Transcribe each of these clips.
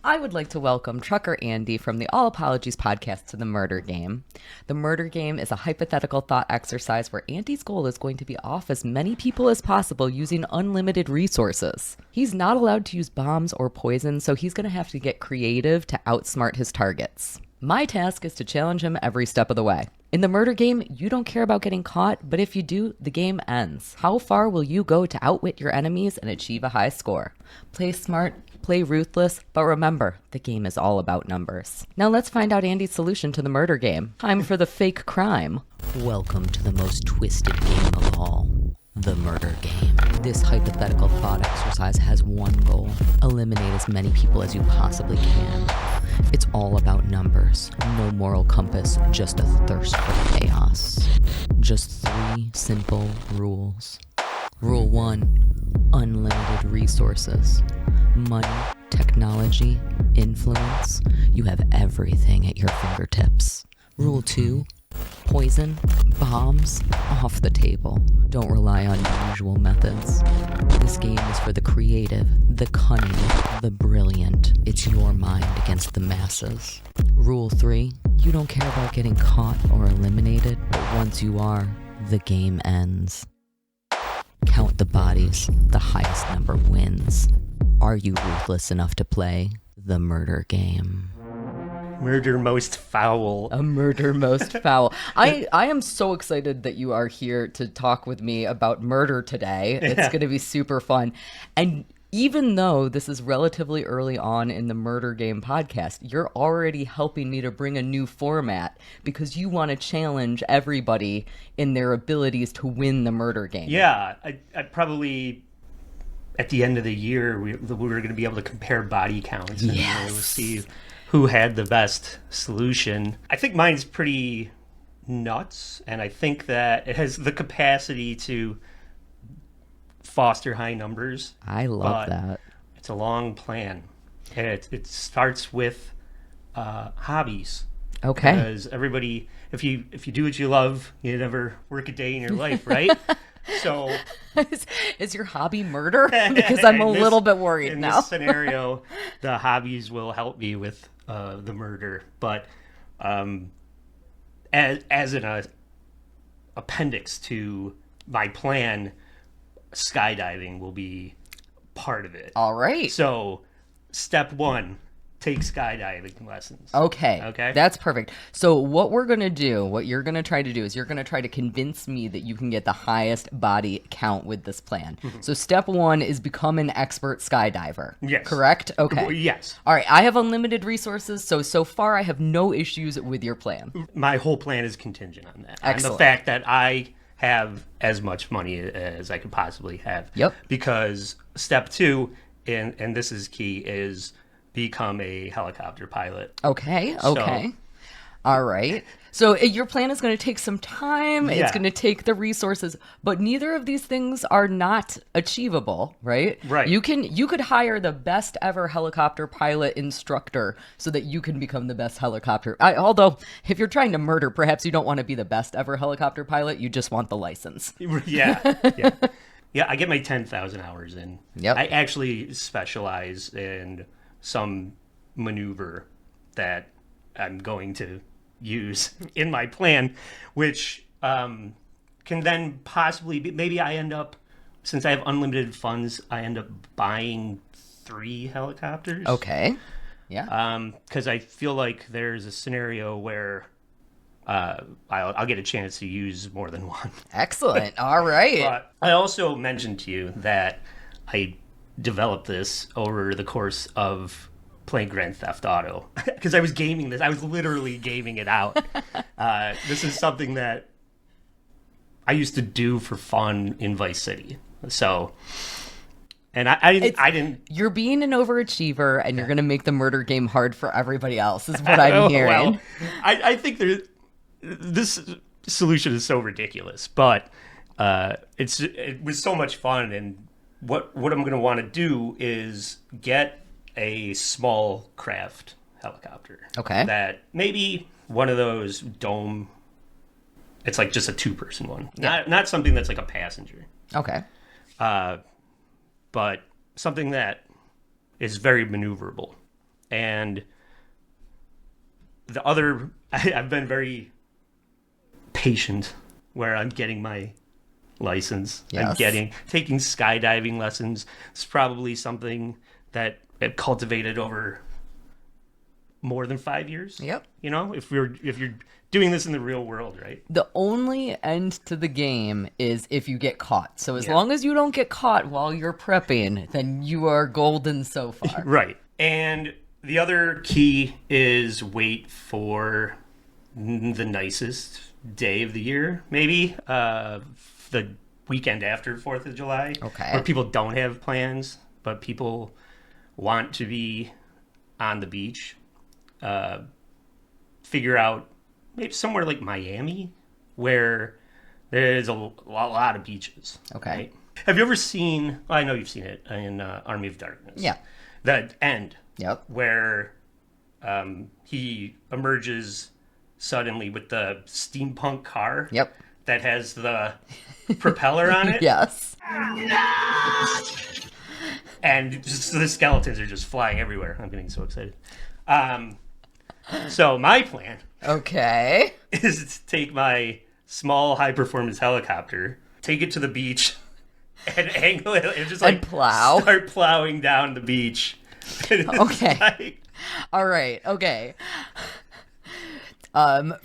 I would like to welcome Trucker Andy from the All Apologies podcast to the Murder Game. The Murder Game is a hypothetical thought exercise where Andy's goal is going to be off as many people as possible using unlimited resources. He's not allowed to use bombs or poison, so he's going to have to get creative to outsmart his targets. My task is to challenge him every step of the way. In the Murder Game, you don't care about getting caught, but if you do, the game ends. How far will you go to outwit your enemies and achieve a high score? Play smart, play ruthless, but remember, the game is all about numbers. Now let's find out Andy's solution to the Murder Game. Time for the fake crime. Welcome to the most twisted game of all. The Murder Game. This hypothetical thought exercise has one goal: eliminate as many people as you possibly can. It's all about numbers. No moral compass, just a thirst for chaos. Just 3 simple rules. Rule 1, unlimited resources. Money, technology, influence. You have everything at your fingertips. Rule 2, poison, bombs, off the table. Don't rely on usual methods. This game is for the creative, the cunning, the brilliant. It's your mind against the masses. Rule 3, you don't care about getting caught or eliminated, but once you are, the game ends. Count the bodies, the highest number wins. Are you ruthless enough to play the Murder Game? Murder most foul. A murder most foul. I am so excited that you are here to talk with me about murder today. It's going to be super fun. And even though this is relatively early on in the Murder Game podcast, you're already helping me to bring a new format because you want to challenge everybody in their abilities to win the Murder Game. Yeah, I probably, at the end of the year, we were going to be able to compare body counts and we'll see who had the best solution. I think mine's pretty nuts, and I think that it has the capacity to foster high numbers. I love that. It's a long plan. And it starts with hobbies. Okay. Because everybody, if you do what you love, you never work a day in your life, right? So is your hobby murder? Because I'm a little bit worried in now. this scenario, the hobbies will help me with the murder. But as an appendix to my plan, skydiving will be part of it. All right. So step 1, take skydiving lessons. Okay. That's perfect. So what we're going to do, what you're going to try to do is you're going to try to convince me that you can get the highest body count with this plan. Mm-hmm. So step 1 is become an expert skydiver. Yes. Correct? Okay. Yes. All right. I have unlimited resources. So far I have no issues with your plan. My whole plan is contingent on that. Excellent. On the fact that I have as much money as I could possibly have. Yep. Because step 2, and this is key, is become a helicopter pilot. Okay. So, all right. So your plan is going to take some time. Yeah. It's going to take the resources, but neither of these things are not achievable, right? Right. You could hire the best ever helicopter pilot instructor so that you can become the best helicopter. Although if you're trying to murder, perhaps you don't want to be the best ever helicopter pilot. You just want the license. Yeah. Yeah, I get my 10,000 hours in. Yep. I actually specialize in some maneuver that I'm going to use in my plan, which can then possibly be, maybe I end up, since I have unlimited funds, I end up buying 3 helicopters. Okay. Yeah. Because I feel like there's a scenario where I'll get a chance to use more than one. Excellent. All right. But I also mentioned to you that I developed this over the course of playing Grand Theft Auto because I was gaming this. I was literally gaming it out. This is something that I used to do for fun in Vice City. So, and I didn't. You're being an overachiever, and you're going to make the Murder Game hard for everybody else. Is what I'm hearing. Well, I think this solution is so ridiculous, but it was so much fun. And what I'm going to want to do is get a small craft helicopter. Okay. That maybe one of those dome. It's like just a 2-person one, Yeah. not something that's like a passenger. Okay. But something that is very maneuverable. And the other, I've been very patient where I'm getting my license. Yes. I'm taking skydiving lessons. It's probably something that I've cultivated over more than 5 years. Yep. You know, if you're doing this in the real world, right? The only end to the game is if you get caught. So as Yeah. long as you don't get caught while you're prepping, then you are golden so far. Right. And the other key is wait for the nicest day of the year, maybe the weekend after 4th of July. Okay. Where people don't have plans, but people want to be on the beach. Figure out maybe somewhere like Miami where there's a lot of beaches. Okay. Right? Have you ever seen, I know you've seen it in Army of Darkness. Yeah. The end. Yep. Where he emerges suddenly with the steampunk car. Yep. That has the propeller on it. Yes. And just the skeletons are just flying everywhere. I'm getting so excited. So my plan Okay. is to take my small high-performance helicopter, take it to the beach, and angle it and just like And plow. start plowing down the beach. Okay. All right. Okay.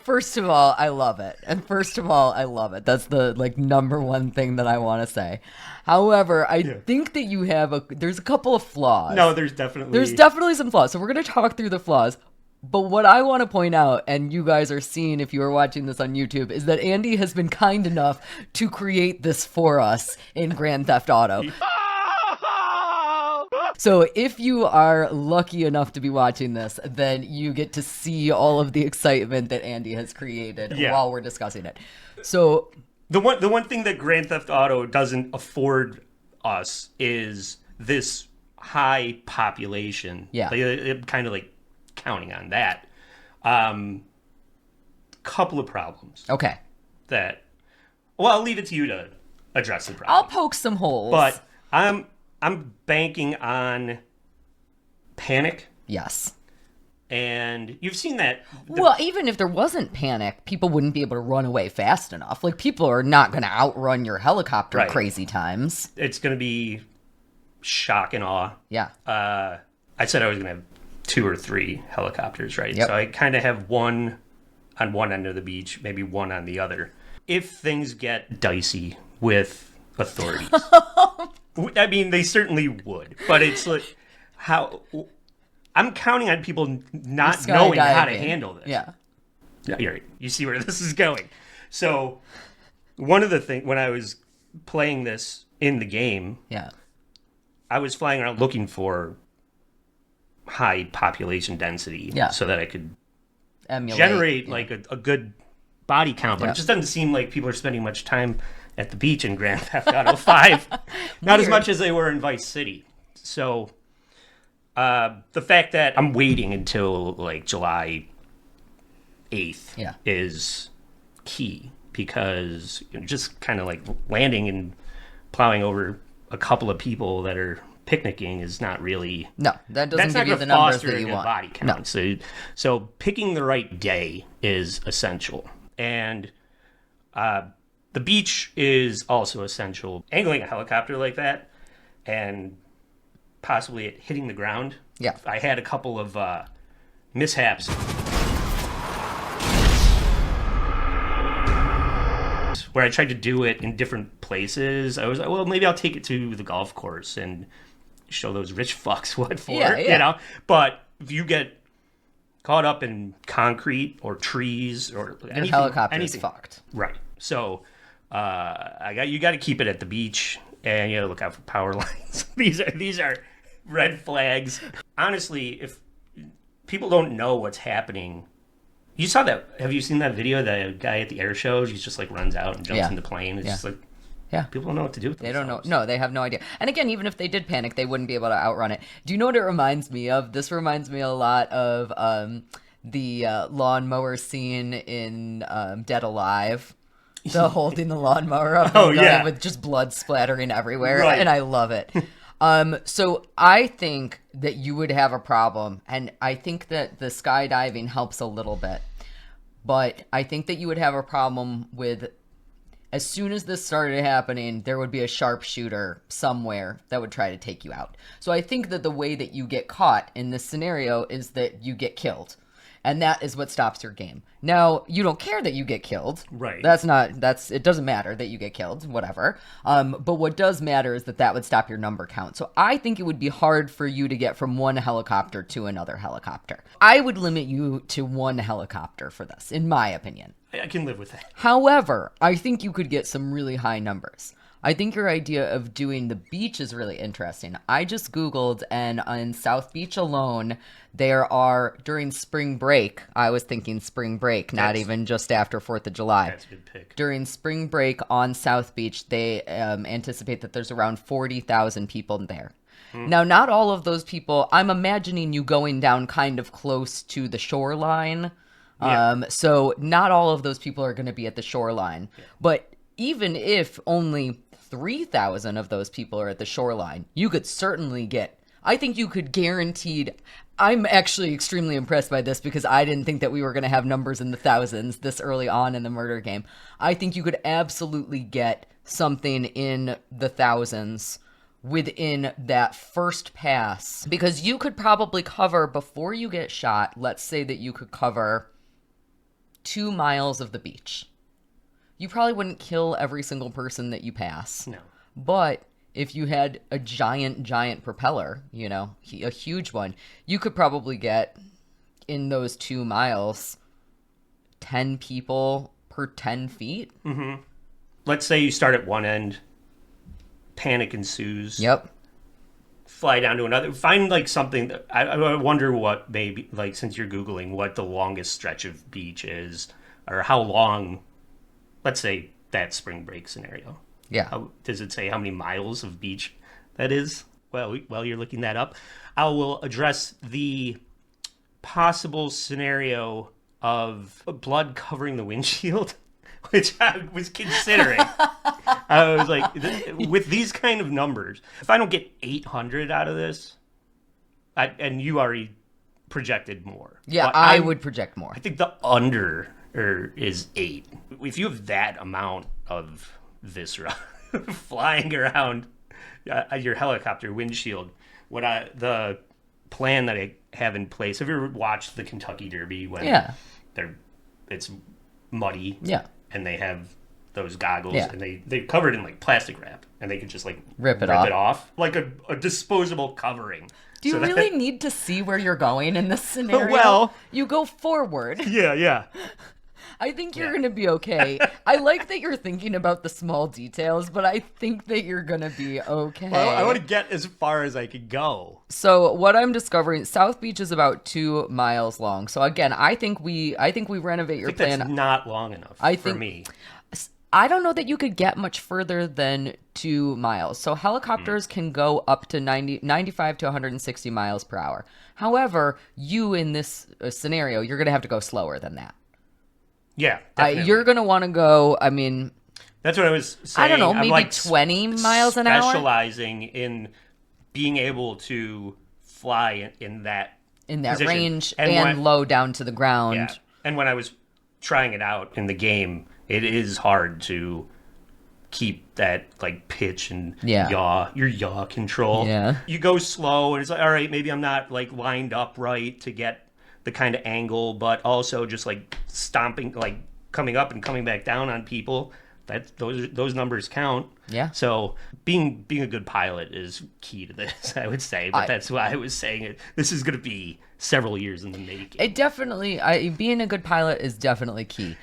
First of all, I love it. That's the number one thing that I want to say. However, I think that there's a couple of flaws. No, there's definitely some flaws. So we're going to talk through the flaws. But what I want to point out, and you guys are seeing if you are watching this on YouTube, is that Andy has been kind enough to create this for us in Grand Theft Auto. So if you are lucky enough to be watching this, then you get to see all of the excitement that Andy has created while we're discussing it. So the one thing that Grand Theft Auto doesn't afford us is this high population. Yeah. Like, kind of like counting on that. Couple of problems okay, I'll leave it to you to address the problem. I'll poke some holes. But I'm banking on panic, yes. and you've seen that. Well, even if there wasn't panic, people wouldn't be able to run away fast enough. Like, people are not going to outrun your helicopter Right. crazy times. It's going to be shock and awe. Yeah. I said I was going to have 2 or 3 helicopters, right? Yep. So I kind of have one on one end of the beach, maybe one on the other. If things get dicey with authorities, I mean, they certainly would, but it's like how I'm counting on people not knowing how to handle this. Yeah. Yeah, you're right. You see where this is going. So one of the things when I was playing this in the game, Yeah. I was flying around looking for high population density so that I could Emulate. generate like a good body count, but Yeah. it just doesn't seem like people are spending much time at the beach in Grand Theft Auto 5. Not as Weird. much as they were in Vice City. So the fact that I'm waiting until like July 8th is key, because just kind of like landing and plowing over a couple of people that are picnicking is not really No, that doesn't that's give not you going the to numbers foster that a you good want. body count. No. So picking the right day is essential, and the beach is also essential. Angling a helicopter like that and possibly it hitting the ground. Yeah. I had a couple of mishaps where I tried to do it in different places. I was like, well, maybe I'll take it to the golf course and show those rich fucks what for, you know? But if you get caught up in concrete or trees or Your helicopter is fucked. Right. So you got to keep it at the beach, and you got to look out for power lines. These are red flags. Honestly, if people don't know what's happening, you saw that. Have you seen that video? The guy at the air show, he just like runs out and jumps in the plane. It's just like, people don't know what to do with They themselves. don't know. No, they have no idea. And again, even if they did panic, they wouldn't be able to outrun it. Do you know what it reminds me of? This reminds me a lot of the lawnmower scene in Dead Alive. The holding the lawnmower up and going with just blood splattering everywhere. Right. And I love it. So I think that you would have a problem, and I think that the skydiving helps a little bit, but I think that you would have a problem with, as soon as this started happening, there would be a sharpshooter somewhere that would try to take you out. So I think that the way that you get caught in this scenario is that you get killed. And that is what stops your game. Now, you don't care that you get killed. Right. It doesn't matter that you get killed, whatever. But what does matter is that would stop your number count. So I think it would be hard for you to get from one helicopter to another helicopter. I would limit you to one helicopter for this, in my opinion. I can live with that. However, I think you could get some really high numbers. I think your idea of doing the beach is really interesting. I just Googled, and in South Beach alone, there are, during spring break, I was thinking spring break, not even just after 4th of July. That's a good pick. During spring break on South Beach, they anticipate that there's around 40,000 people there. Now, not all of those people, I'm imagining you going down kind of close to the shoreline. Yeah. So not all of those people are going to be at the shoreline. Yeah. But even if only 3,000 of those people are at the shoreline, you could certainly get, I think you could guaranteed, I'm actually extremely impressed by this because I didn't think that we were going to have numbers in the thousands this early on in the murder game. I think you could absolutely get something in the thousands within that first pass, because you could probably cover, before you get shot, let's say that you could cover 2 miles of the beach. You probably wouldn't kill every single person that you pass. No. But if you had a giant propeller, a huge one, you could probably get, in those 2 miles, 10 people per 10 feet. Mm-hmm. Let's say you start at one end, panic ensues. Yep. Fly down to another. Find like something that I wonder what, maybe, like, since you're Googling what the longest stretch of beach is, or how long. Let's say that spring break scenario. Yeah. Does it say how many miles of beach that is? Well, while you're looking that up, I will address the possible scenario of blood covering the windshield, which I was considering. I was like, with these kind of numbers, if I don't get 800 out of this, and you already projected more. Yeah, I would project more. I think the under is 8. If you have that amount of viscera flying around your helicopter windshield, the plan that I have in place. Have you ever watched the Kentucky Derby when it's muddy? Yeah. And they have those goggles, Yeah. and they're covered in like plastic wrap, and they can just like rip it off like a disposable covering. Do you really need to see where you're going in this scenario? Well, you go forward. Yeah. I think you're going to be okay. I like that you're thinking about the small details, but I think that you're going to be okay. Well, I want to get as far as I could go. So what I'm discovering, South Beach is about 2 miles long. So again, I think we renovate your plan. That's not long enough for me. I don't know that you could get much further than 2 miles. So helicopters can go up to 95 to 160 miles per hour. However, you in this scenario, you're going to have to go slower than that. Yeah, definitely. You're going to want to go, I mean... That's what I was saying. I don't know, maybe like 20 miles an hour? Specializing in being able to fly in that position. Range and low down to the ground. Yeah. And when I was trying it out in the game, it is hard to keep that like pitch and your yaw control. Yeah. You go slow and it's like, all right, maybe I'm not like lined up right to get the kind of angle, but also just like stomping, like coming up and coming back down on people. Those numbers count. Yeah. So being a good pilot is key to this, I would say. But that's why I was saying it. This is going to be several years in the making. It definitely, being a good pilot is definitely key.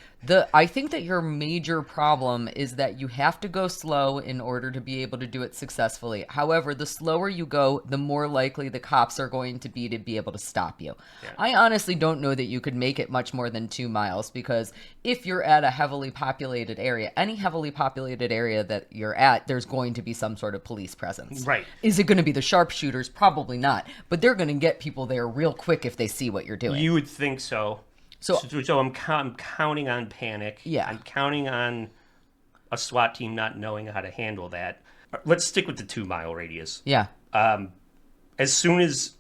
I think that your major problem is that you have to go slow in order to be able to do it successfully. However, the slower you go, the more likely the cops are going to be able to stop you. Yeah. I honestly don't know that you could make it much more than 2 miles, because if you're at a heavily populated area, any heavily populated area that you're at, there's going to be some sort of police presence. Right. Is it going to be the sharpshooters? Probably not. But they're going to get people there real quick if they see what you're doing. You would think so. So I'm counting on panic. Yeah. I'm counting on a SWAT team not knowing how to handle that. Let's stick with the 2 mile radius. Yeah. As soon as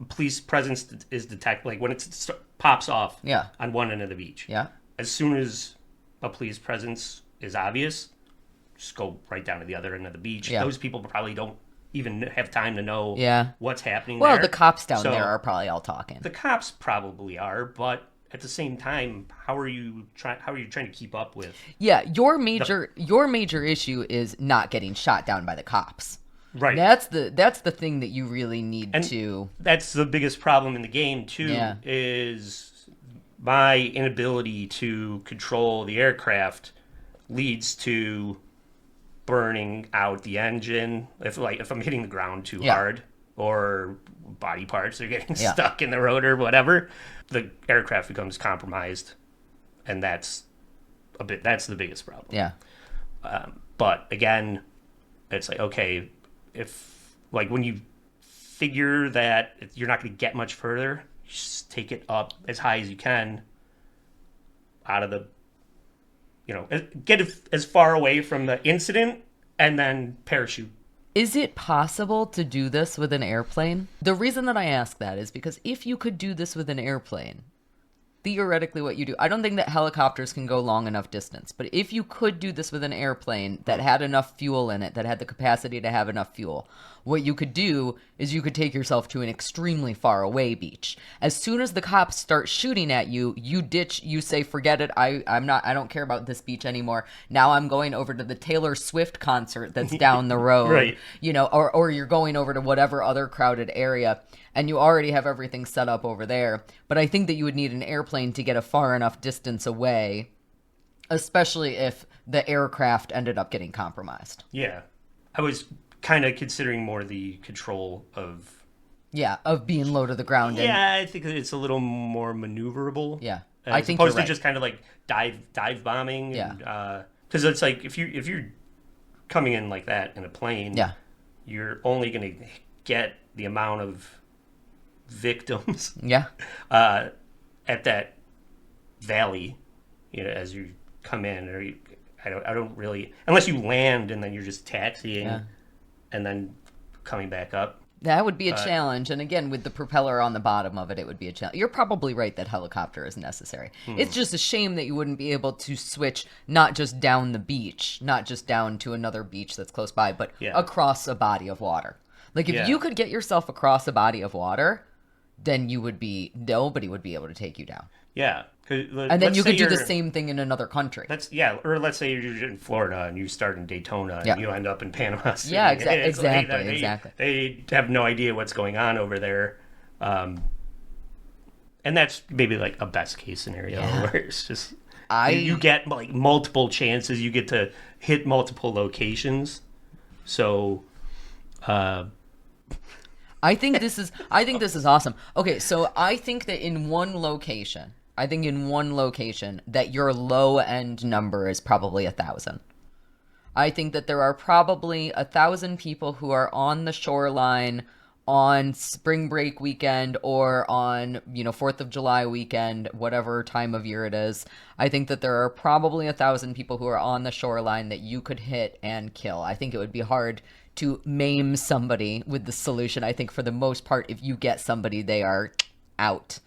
police presence is detected, like when it pops off Yeah. on one end of the beach, Yeah. as soon as a police presence is obvious, just go right down to the other end of the beach. Yeah. Those people probably don't even have time to know Yeah. what's happening Well, there. the cops down So, there are probably all talking. the cops probably are, but at the same time, how are you trying to keep up with? Yeah, your major issue is not getting shot down by the cops. Right. That's the thing that you really need to. That's the biggest problem in the game too. Yeah. Is my inability to control the aircraft leads to burning out the engine if I'm hitting the ground too hard, or body parts are getting stuck in the rotor, whatever, the aircraft becomes compromised, and that's the biggest problem. Yeah. But again, it's like, okay, if like when you figure that you're not going to get much further, you just take it up as high as you can out of the, get as far away from the incident and then parachute. Is it possible to do this with an airplane? The reason that I ask that is because if you could do this with an airplane, theoretically what you do, I don't think that helicopters can go long enough distance, but if you could do this with an airplane that had enough fuel in it, that had the capacity to have enough fuel, what you could do is you could take yourself to an extremely far away beach. As soon as the cops start shooting at you, you ditch, you say, forget it, I don't care about this beach anymore. Now I'm going over to the Taylor Swift concert that's down the road. Right. Or you're going over to whatever other crowded area, and you already have everything set up over there. But I think that you would need an airplane to get a far enough distance away, especially if the aircraft ended up getting compromised. Yeah. I was kind of considering more the control of... Yeah, of being low to the ground. Yeah, I think it's a little more maneuverable. Yeah, I think opposed you're right. to just kind of like dive bombing. Yeah. Because it's like if you're coming in like that in a plane, Yeah. you're only going to get the amount of victims Yeah. at that valley, as you come in, or I don't really, unless you land and then you're just taxiing and then coming back up. That would be a challenge. And again, with the propeller on the bottom of it, it would be a challenge. You're probably right that helicopter is necessary. It's just a shame that you wouldn't be able to switch not just down the beach, not just down to another beach that's close by, but across a body of water. Like if you could get yourself across a body of water, then nobody would be able to take you down. Yeah. And then you could do the same thing in another country. Or let's say you're in Florida and you start in Daytona and you end up in Panama City. Yeah, exactly. They have no idea what's going on over there. And that's maybe like a best case scenario where it's just you get like multiple chances, you get to hit multiple locations. So I think this is awesome. Okay, so I think that in one location that your low end number is probably 1,000. I think that there are probably 1,000 people who are on the shoreline on spring break weekend or on, 4th of July weekend, whatever time of year it is. I think that there are probably 1,000 people who are on the shoreline that you could hit and kill. I think it would be hard to maim somebody with the solution. I think for the most part, if you get somebody, they are out.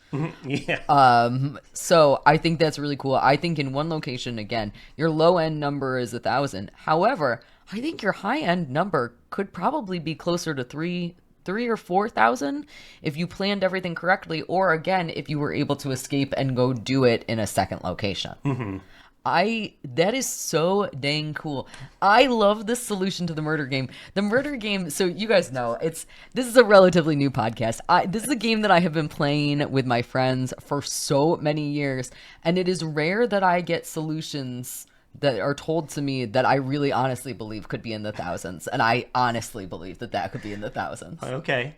Yeah. So I think that's really cool. I think in one location, again, your low end number is 1,000. However, I think your high end number could probably be closer to 3 or 4,000 if you planned everything correctly, or again, if you were able to escape and go do it in a second location. Mm-hmm. That is so dang cool. I love this solution to the murder game. The murder game, so you guys know, this is a relatively new podcast. This is a game that I have been playing with my friends for so many years, and it is rare that I get solutions that are told to me that I really honestly believe could be in the thousands, and I honestly believe that could be in the thousands. Okay.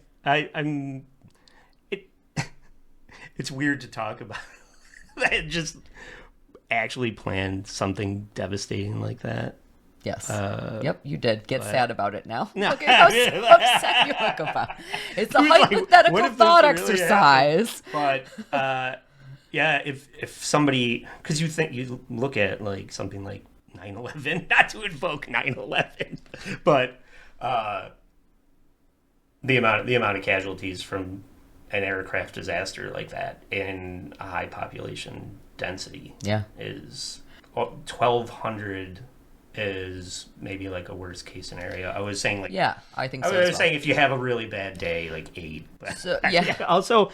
It's weird to talk about. I just actually planned something devastating like that. Yes. Yep, you did. Get sad about it now. No. Look at how upset you look about it. It's a hypothetical thought exercise. But yeah, if somebody, because you look at like something like 9/11, not to invoke 9/11, but the amount of casualties from an aircraft disaster like that in a high population density Yeah. is 1,200 is maybe like a worst case scenario. I was saying like Yeah, I think I so was as well. saying if you have a really bad day, like 8. So, yeah. Also,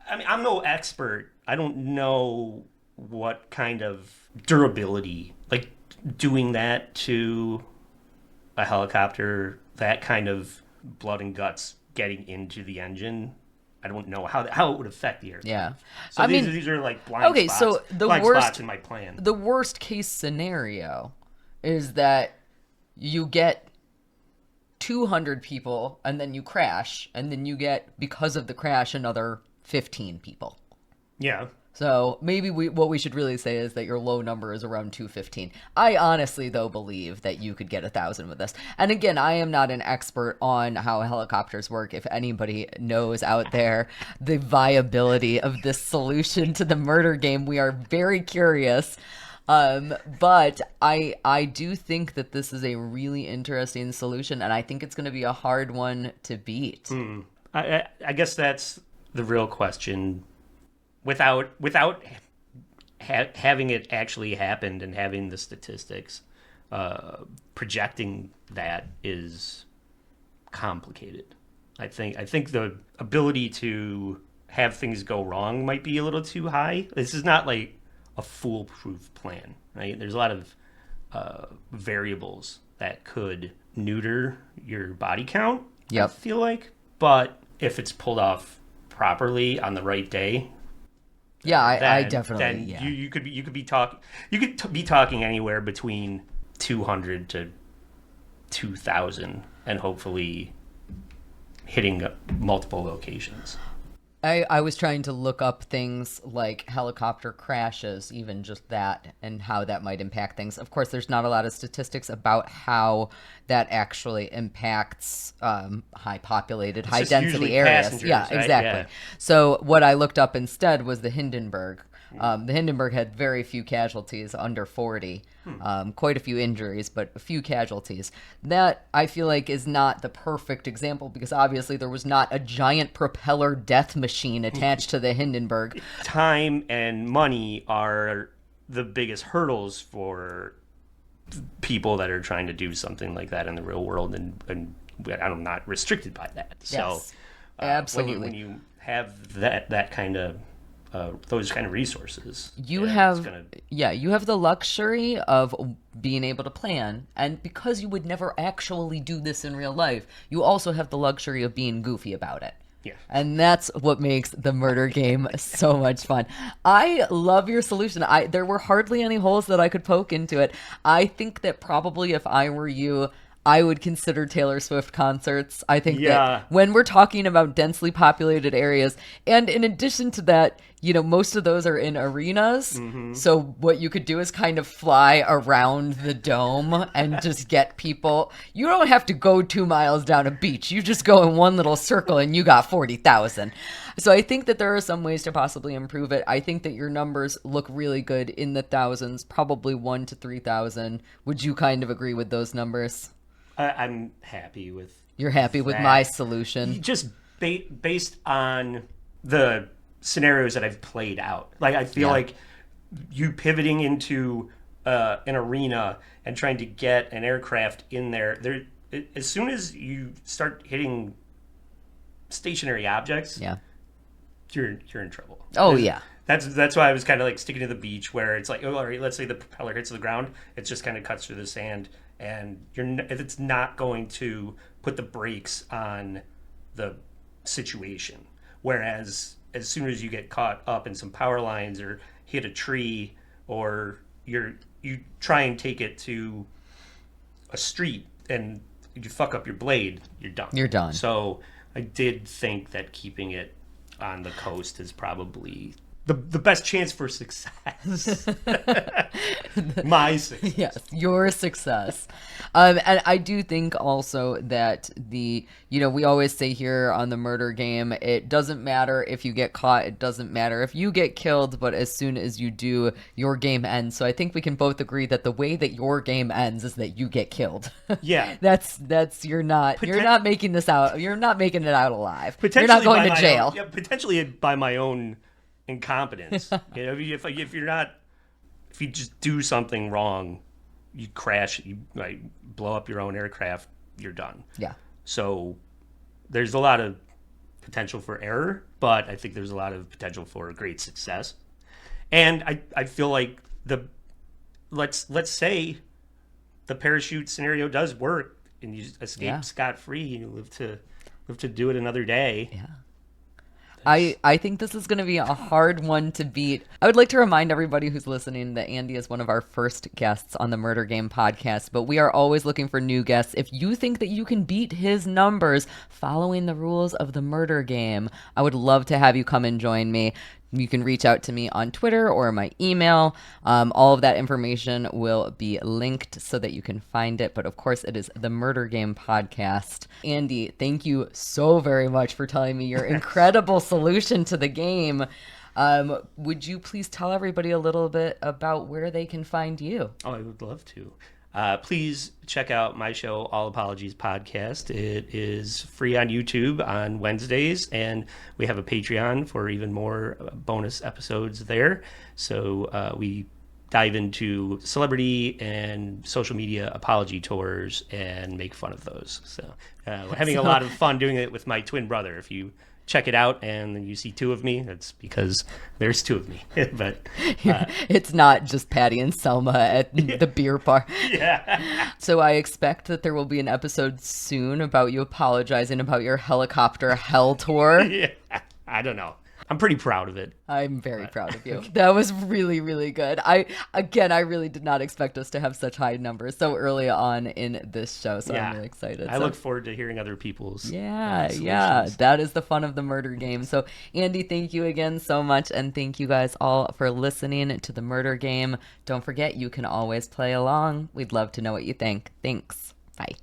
I mean, I'm no expert. I don't know what kind of durability, like doing that to a helicopter, that kind of blood and guts getting into the engine. I don't know how it would affect the aircraft. Yeah. So I these mean, these are like blind okay, spots. so the blind worst spots in my plan. the worst case scenario is that you get 200 people and then you crash and then you get, because of the crash, another 15 people. Yeah. So maybe what we should really say is that your low number is around 215. I honestly, though, believe that you could get 1,000 with this. And again, I am not an expert on how helicopters work. If anybody knows out there the viability of this solution to the murder game, we are very curious. But I do think that this is a really interesting solution, and I think it's going to be a hard one to beat. I guess that's the real question. Without having it actually happened and having the statistics, projecting that is complicated. I think the ability to have things go wrong might be a little too high. This is not like a foolproof plan, right? There's a lot of variables that could neuter your body count. Yep. I feel like, but if it's pulled off properly on the right day, Yeah, I then definitely, yeah. you could be talking anywhere between 200 to 2,000 and hopefully hitting multiple locations. I was trying to look up things like helicopter crashes, even just that, and how that might impact things. Of course, there's not a lot of statistics about how that actually impacts high populated, high just density usually areas. passengers, Yeah, right? exactly. Yeah. So what I looked up instead was the Hindenburg. The Hindenburg had very few casualties, under 40. Quite a few injuries, but a few casualties. That, I feel like, is not the perfect example because obviously there was not a giant propeller death machine attached to the Hindenburg. Time and money are the biggest hurdles for people that are trying to do something like that in the real world, and I'm not restricted by that. Yes, So absolutely. when you have that kind of those kind of resources, You yeah, have you have the luxury of being able to plan, and because you would never actually do this in real life, you also have the luxury of being goofy about it. Yeah. And that's what makes the murder game so much fun. I love your solution. There were hardly any holes that I could poke into it. I think that probably if I were you, I would consider Taylor Swift concerts. I think that when we're talking about densely populated areas, and in addition to that, most of those are in arenas. So what you could do is kind of fly around the dome and just get people. You don't have to go 2 miles down a beach. You just go in one little circle and you got 40,000. So I think that there are some ways to possibly improve it. I think that your numbers look really good in the thousands, probably 1 to 3,000. Would you kind of agree with those numbers? I'm happy with. You're happy with that. my solution? Just based on the scenarios that I've played out. Like, I feel like you pivoting into an arena and trying to get an aircraft in there, as soon as you start hitting stationary objects, you're in trouble. Oh, yeah. That's why I was kind of like sticking to the beach, where it's like, oh, all right, let's say the propeller hits the ground, it just kind of cuts through the sand, and it's not going to put the brakes on the situation. Whereas as soon as you get caught up in some power lines or hit a tree, or you try and take it to a street and you fuck up your blade, you're done. You're done. So I did think that keeping it on the coast is probably the best chance for success. My success. Yes, your success. And I do think also that we always say here on the murder game, it doesn't matter if you get caught, it doesn't matter if you get killed, but as soon as you do, your game ends. So I think we can both agree that the way that your game ends is that you get killed. Yeah. That's you're not making this out. You're not making it out alive. You're Potentially not going by to my jail. own, yeah, potentially by my own incompetence. If you just do something wrong, you crash, you like blow up your own aircraft, you're done. Yeah. So there's a lot of potential for error, but I think there's a lot of potential for great success. And I feel like let's say the parachute scenario does work and you escape scot-free and you live to do it another day. Yeah. I think this is going to be a hard one to beat. I would like to remind everybody who's listening that Andy is one of our first guests on the Murder Game podcast, but we are always looking for new guests. If you think that you can beat his numbers following the rules of the Murder Game, I would love to have you come and join me. You can reach out to me on Twitter or my email. All of that information will be linked so that you can find it. But of course, it is the Murder Game podcast. Andy, thank you so very much for telling me your incredible solution to the game. Would you please tell everybody a little bit about where they can find you? Oh, I would love to. Please check out my show, All Apologies Podcast. It is free on YouTube on Wednesdays, and we have a Patreon for even more bonus episodes there. So we dive into celebrity and social media apology tours and make fun of those. So we're having a lot of fun doing it with my twin brother. If you check it out and then you see two of me, that's because there's two of me. But it's not just Patty and Selma at the beer bar. Yeah. So I expect that there will be an episode soon about you apologizing about your helicopter hell tour. Yeah. I don't know. I'm pretty proud of it. I'm very proud of you. That was really, really good. I really did not expect us to have such high numbers so early on in this show. So I'm really excited. I look forward to hearing other people's solutions. That is the fun of the Murder Game. So Andy, thank you again so much. And thank you guys all for listening to the Murder Game. Don't forget, you can always play along. We'd love to know what you think. Thanks. Bye.